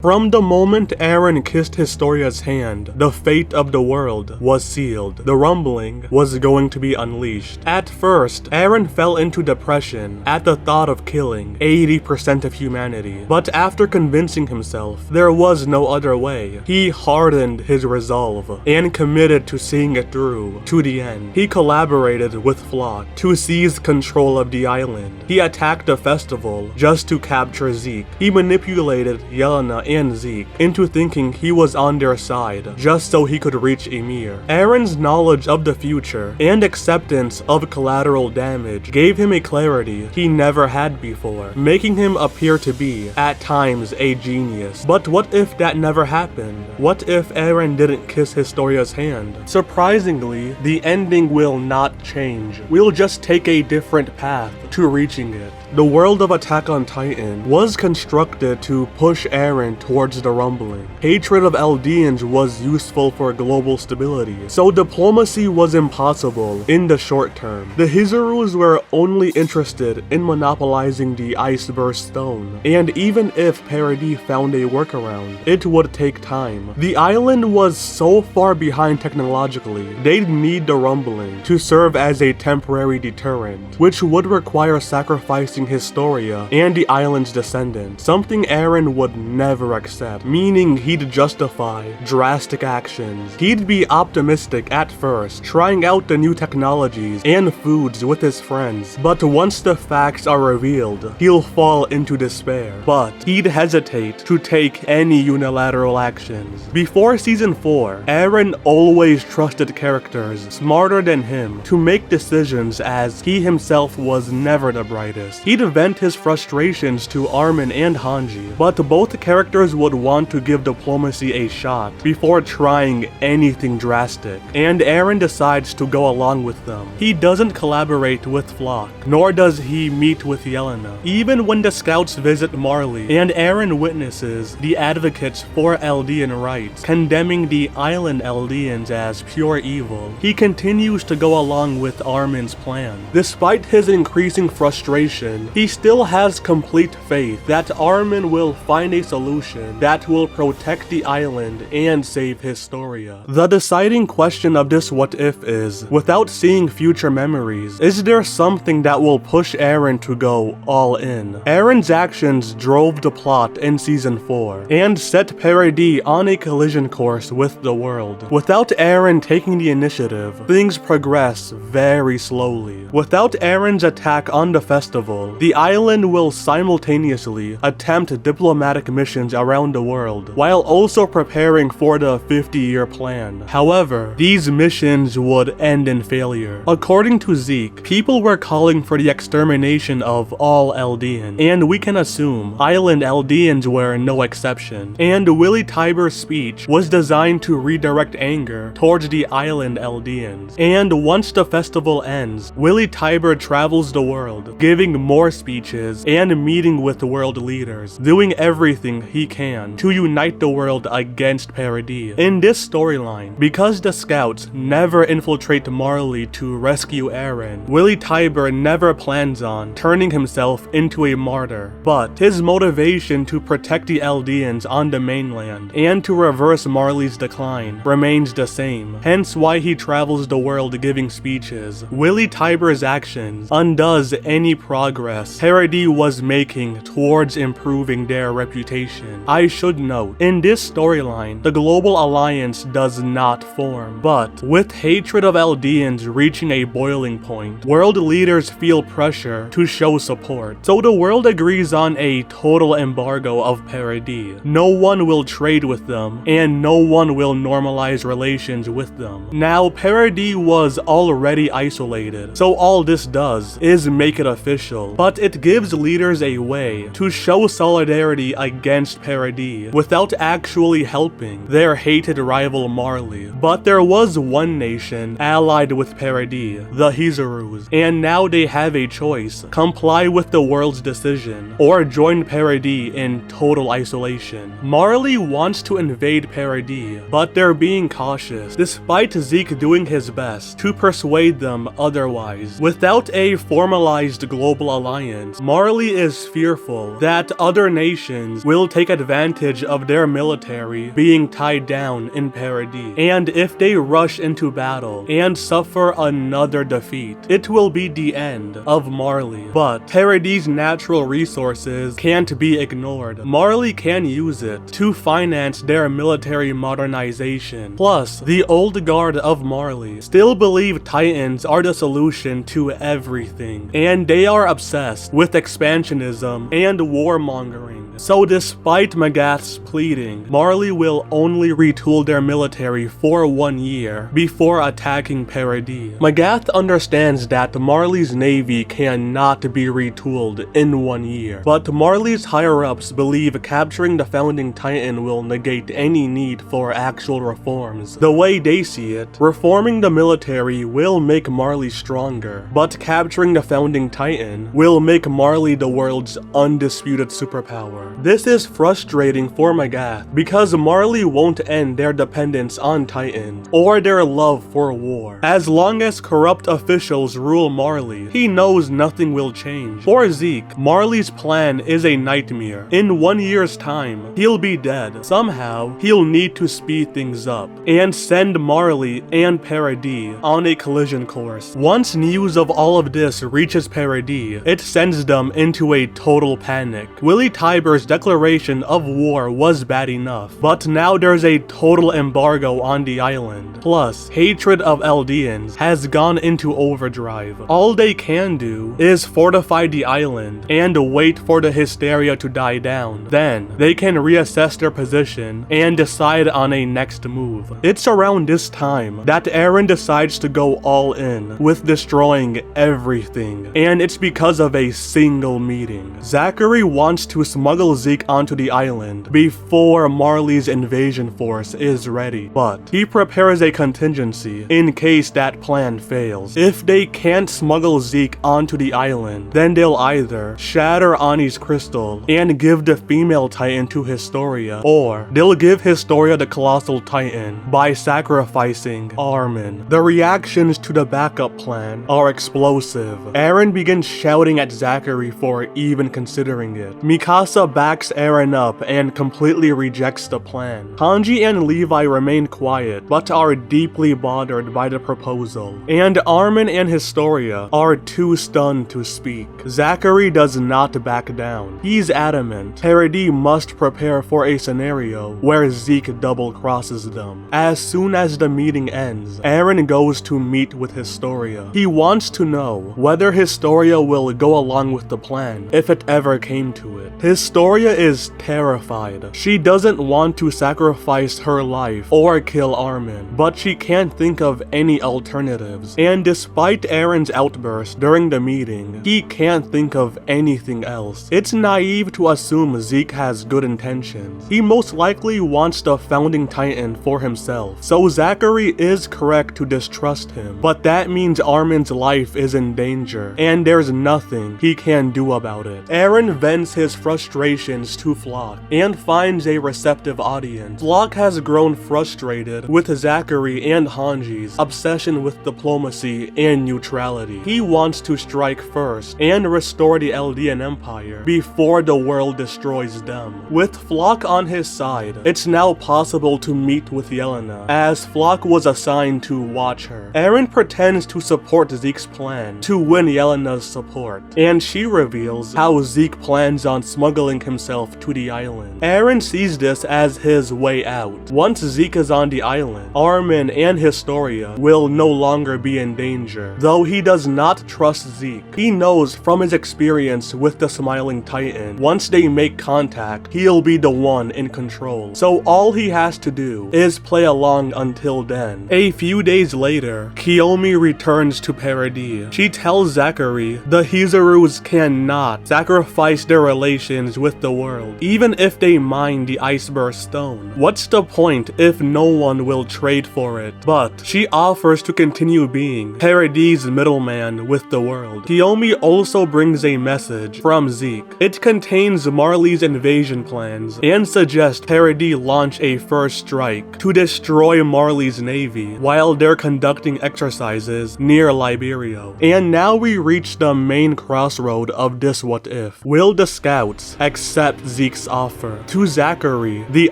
From the moment Eren kissed Historia's hand, the fate of the world was sealed. The rumbling was going to be unleashed. At first, Eren fell into depression at the thought of killing 80% of humanity. But after convincing himself there was no other way, he hardened his resolve and committed to seeing it through to the end. He collaborated with Floch to seize control of the island. He attacked the festival just to capture Zeke. He manipulated Yelena and Zeke into thinking he was on their side just so he could reach Ymir. Eren's knowledge of the future and acceptance of collateral damage gave him a clarity he never had before, making him appear to be, at times, a genius. But what if that never happened? What if Eren didn't kiss Historia's hand? Surprisingly, the ending will not change. We'll just take a different path to reaching it. The world of Attack on Titan was constructed to push Eren towards the rumbling. Hatred of Eldians was useful for global stability, so diplomacy was impossible in the short term. The Hizarus were only interested in monopolizing the Iceburst Stone, and even if Paradis found a workaround, it would take time. The island was so far behind technologically, they'd need the rumbling to serve as a temporary deterrent, which would require sacrificing Historia and the island's descendants, something Eren would never accept, meaning he'd justify drastic actions. He'd be optimistic at first, trying out the new technologies and foods with his friends, but once the facts are revealed, he'll fall into despair. But he'd hesitate to take any unilateral actions. Before Season 4, Eren always trusted characters smarter than him to make decisions, as he himself was never the brightest. He'd vent his frustrations to Armin and Hanji, but both characters would want to give diplomacy a shot before trying anything drastic, and Eren decides to go along with them. He doesn't collaborate with Floch, nor does he meet with Yelena. Even when the scouts visit Marley, and Eren witnesses the advocates for Eldian rights condemning the island Eldians as pure evil, he continues to go along with Armin's plan. Despite his increasing frustration, he still has complete faith that Armin will find a solution that will protect the island and save Historia. The deciding question of this what if is, without seeing future memories, is there something that will push Eren to go all in? Eren's actions drove the plot in Season 4 and set Paradis on a collision course with the world. Without Eren taking the initiative, things progress very slowly. Without Eren's attack on the festival, the island will simultaneously attempt diplomatic missions around the world, while also preparing for the 50-year plan. However, these missions would end in failure. According to Zeke, people were calling for the extermination of all Eldians, and we can assume island Eldians were no exception. And Willy Tybur's speech was designed to redirect anger towards the island Eldians. And once the festival ends, Willy Tybur travels the world, giving more speeches and meeting with world leaders, doing everything he can to unite the world against Paradis. In this storyline, because the scouts never infiltrate Marley to rescue Eren, Willy Tybur never plans on turning himself into a martyr, but his motivation to protect the Eldians on the mainland and to reverse Marley's decline remains the same, hence why he travels the world giving speeches. Willy Tybur's actions undoes any progress Paradis was making towards improving their reputation. I should note, in this storyline, the global alliance does not form, but with hatred of Eldians reaching a boiling point, world leaders feel pressure to show support. So the world agrees on a total embargo of Paradis. No one will trade with them, and no one will normalize relations with them. Now, Paradis was already isolated, so all this does is make it official, but it gives leaders a way to show solidarity against Paradis without actually helping their hated rival Marley. But there was one nation allied with Paradis, the Hizarus, and now they have a choice: comply with the world's decision or join Paradis in total isolation. Marley wants to invade Paradis, but they're being cautious, despite Zeke doing his best to persuade them otherwise. Without a formalized global alliance, Marley is fearful that other nations will take advantage of their military being tied down in Paradis, and if they rush into battle and suffer another defeat, it will be the end of Marley. But Paradis' natural resources can't be ignored. Marley can use it to finance their military modernization. Plus, the old guard of Marley still believe Titans are the solution to everything, and they are obsessed with expansionism and warmongering. So despite Magath's pleading, Marley will only retool their military for 1 year before attacking Paradis. Magath understands that Marley's navy cannot be retooled in 1 year, but Marley's higher-ups believe capturing the Founding Titan will negate any need for actual reforms. The way they see it, reforming the military will make Marley stronger, but capturing the Founding Titan will make Marley the world's undisputed superpower. This is frustrating for Magath because Marley won't end their dependence on Titan or their love for war. As long as corrupt officials rule Marley, he knows nothing will change. For Zeke, Marley's plan is a nightmare. In 1 year's time, he'll be dead. Somehow, he'll need to speed things up and send Marley and Paradis on a collision course. Once news of all of this reaches Paradis, it sends them into a total panic. Willie Tiber's declaration of war was bad enough, but now there's a total embargo on the island. Plus, hatred of Eldians has gone into overdrive. All they can do is fortify the island and wait for the hysteria to die down. Then, they can reassess their position and decide on a next move. It's around this time that Eren decides to go all in with destroying everything, and it's because of a single meeting. Zachary wants to smuggle Zeke onto the island before Marley's invasion force is ready, but he prepares a contingency in case that plan fails. If they can't smuggle Zeke onto the island, then they'll either shatter Ani's crystal and give the female Titan to Historia, or they'll give Historia the colossal Titan by sacrificing Armin. The reactions to the backup plan are explosive. Eren begins shouting at Zachary for even considering it. Mikasa backs Eren up and completely rejects the plan. Hanji and Levi remain quiet, but are deeply bothered by the proposal, and Armin and Historia are too stunned to speak. Zachary does not back down. He's adamant Paradis must prepare for a scenario where Zeke double-crosses them. As soon as the meeting ends, Eren goes to meet with Historia. He wants to know whether Historia will go along with the plan if it ever came to it. Historia is terrified. She doesn't want to sacrifice her life or kill Armin, but she can't think of any alternatives. And despite Eren's outburst during the meeting, he can't think of anything else. It's naive to assume Zeke has good intentions. He most likely wants the Founding Titan for himself, so Zachary is correct to distrust him, but that means Armin's life is in danger, and there's nothing he can do about it. Eren vents his frustrations to Floch and finds a receptive audience. Floch has grown frustrated with Zachary and Hanji's obsession with diplomacy and neutrality. He wants to strike first and restore the Eldian Empire before the world destroys them. With Floch on his side, it's now possible to meet with Yelena, as Floch was assigned to watch her. Eren pretends to support Zeke's plan to win Yelena's support, and she reveals how Zeke plans on smuggling himself to the island. Eren sees this as his way out. Once Zeke is on the island, Armin and Historia will no longer be in danger. Though he does not trust Zeke, he knows from his experience with the Smiling Titan, once they make contact, he'll be the one in control. So all he has to do is play along until then. A few days later, Kiyomi returns to Paradis. She tells Zachary the Hizurus cannot sacrifice their relations with the world, even if they mine the Iceburst Stone. What's the point if no one will trade for it? But she offers to continue being Paradis' middleman with the world. Kiyomi also brings a message from Zeke. It contains Marley's invasion plans and suggests Paradis launch a first strike to destroy Marley's navy while they're conducting exercises near Liberio. And now we reach the main main crossroad of this what if. Will the scouts accept Zeke's offer? To Zachary, the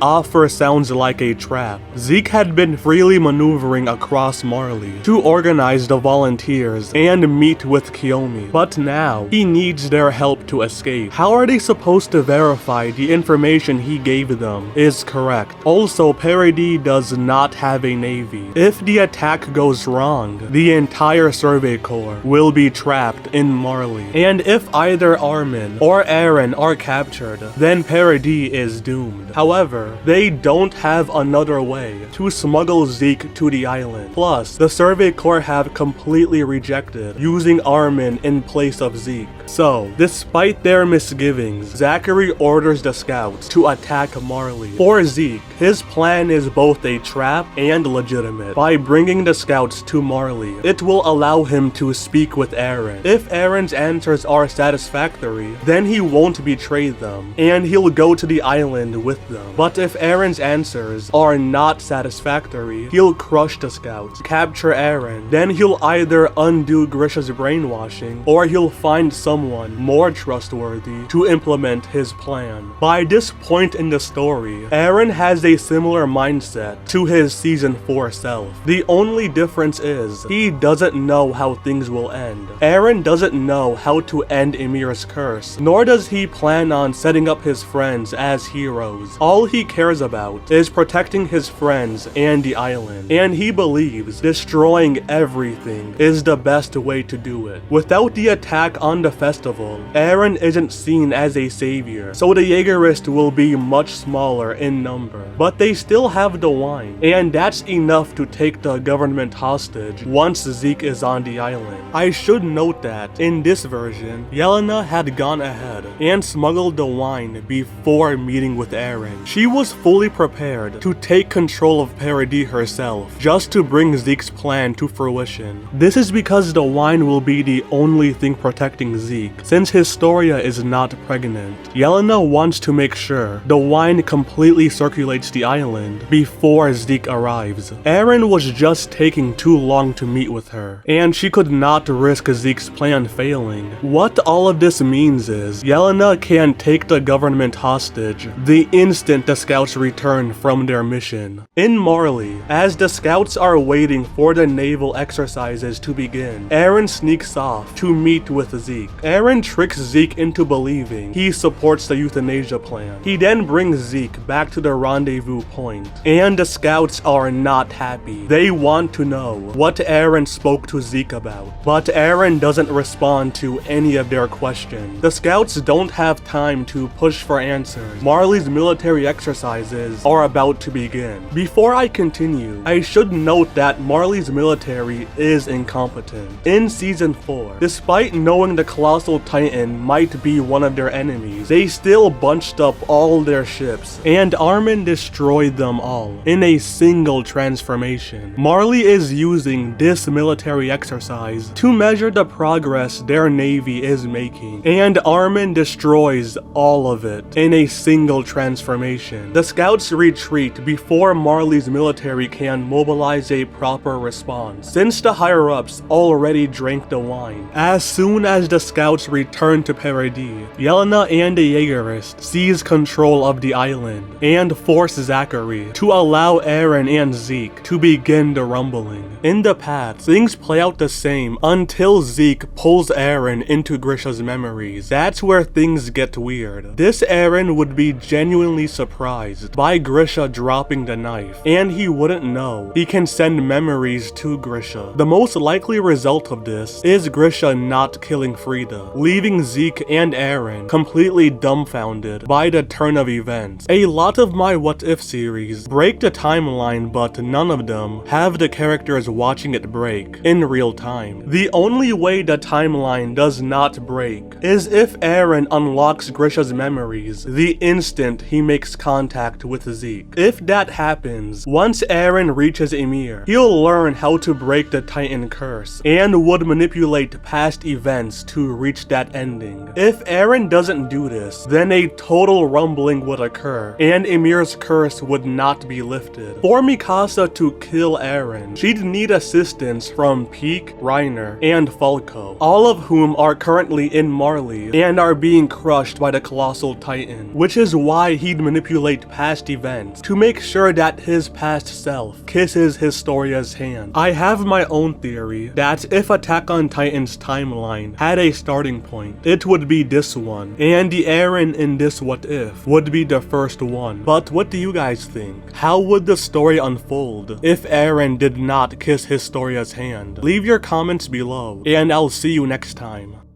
offer sounds like a trap. Zeke had been freely maneuvering across Marley to organize the volunteers and meet with Kiyomi, but now he needs their help to escape. How are they supposed to verify the information he gave them is correct? Also, Paradis does not have a navy. If the attack goes wrong, the entire Survey Corps will be trapped in Marley. And if either Armin or Eren are captured, then Paradis is doomed. However, they don't have another way to smuggle Zeke to the island. Plus, the Survey Corps have completely rejected using Armin in place of Zeke. So, despite their misgivings, Zachary orders the scouts to attack Marley. For Zeke, his plan is both a trap and legitimate. By bringing the scouts to Marley, it will allow him to speak with Eren. If Eren's answers are satisfactory, then he won't betray them, and he'll go to the island with them. But if Eren's answers are not satisfactory, he'll crush the scouts, capture Eren, then he'll either undo Grisha's brainwashing, or he'll find someone more trustworthy to implement his plan. By this point in the story, Eren has a similar mindset to his season 4 self. The only difference is, he doesn't know how things will end. Eren doesn't know how to end Ymir's curse, nor does he plan on setting up his friends as heroes. All he cares about is protecting his friends and the island, and he believes destroying everything is the best way to do it. Without the attack on the festival, Eren isn't seen as a savior, so the Jaegerist will be much smaller in number. But they still have the wine, and that's enough to take the government hostage once Zeke is on the island. I should note that, in this version, Yelena had gone ahead and smuggled the wine before meeting with Eren. She was fully prepared to take control of Paradis herself, just to bring Zeke's plan to fruition. This is because the wine will be the only thing protecting Zeke, since Historia is not pregnant. Yelena wants to make sure the wine completely circulates the island before Zeke arrives. Eren was just taking too long to meet with her, and she could not risk Zeke's plan failing. What all of this means is, Yelena can take the government hostage the instant the scouts return from their mission. In Marley, as the scouts are waiting for the naval exercises to begin, Eren sneaks off to meet with Zeke. Eren tricks Zeke into believing he supports the euthanasia plan. He then brings Zeke back to the rendezvous point, and the scouts are not happy. They want to know what Eren spoke to Zeke about, but Eren doesn't respond to any of their questions. The scouts don't have time to push for answers. Marley's military exercises are about to begin. Before I continue, I should note that Marley's military is incompetent. In season 4, despite knowing the Colossal Titan might be one of their enemies, they still bunched up all their ships, and Armin destroyed them all in a single transformation. Marley is using this military exercise to measure the progress their navy is making, and Armin destroys all of it in a single transformation. The scouts retreat before Marley's military can mobilize a proper response, since the higher-ups already drank the wine. As soon as the scouts return to Paradis, Yelena and the Jaegerist seize control of the island and force Zachary to allow Eren and Zeke to begin the rumbling. In the past, things play out the same until Zeke pulls Eren into Grisha's memories. That's where things get weird. This Eren would be genuinely surprised by Grisha dropping the knife, and he wouldn't know he can send memories to Grisha. The most likely result of this is Grisha not killing Frida, leaving Zeke and Eren completely dumbfounded by the turn of events. A lot of my What If series break the timeline, but none of them have the characters watching it break in real time. The only way the timeline does not break is if Eren unlocks Grisha's memories the instant he makes contact with Zeke. If that happens, once Eren reaches Ymir, he'll learn how to break the Titan curse, and would manipulate past events to reach that ending. If Eren doesn't do this, then a total rumbling would occur, and Ymir's curse would not be lifted. For Mikasa to kill Eren, she'd need assistance from Peak, Reiner, and Falco, all of whom are currently in Marley and are being crushed by the Colossal Titan, which is why he'd manipulate past events to make sure that his past self kisses Historia's hand. I have my own theory that if Attack on Titan's timeline had a starting point, it would be this one, and the Eren in this What If would be the first one. But what do you guys think? How would the story unfold if Eren did not kiss Historia's hand? Leave your comments below, and I'll see you next time.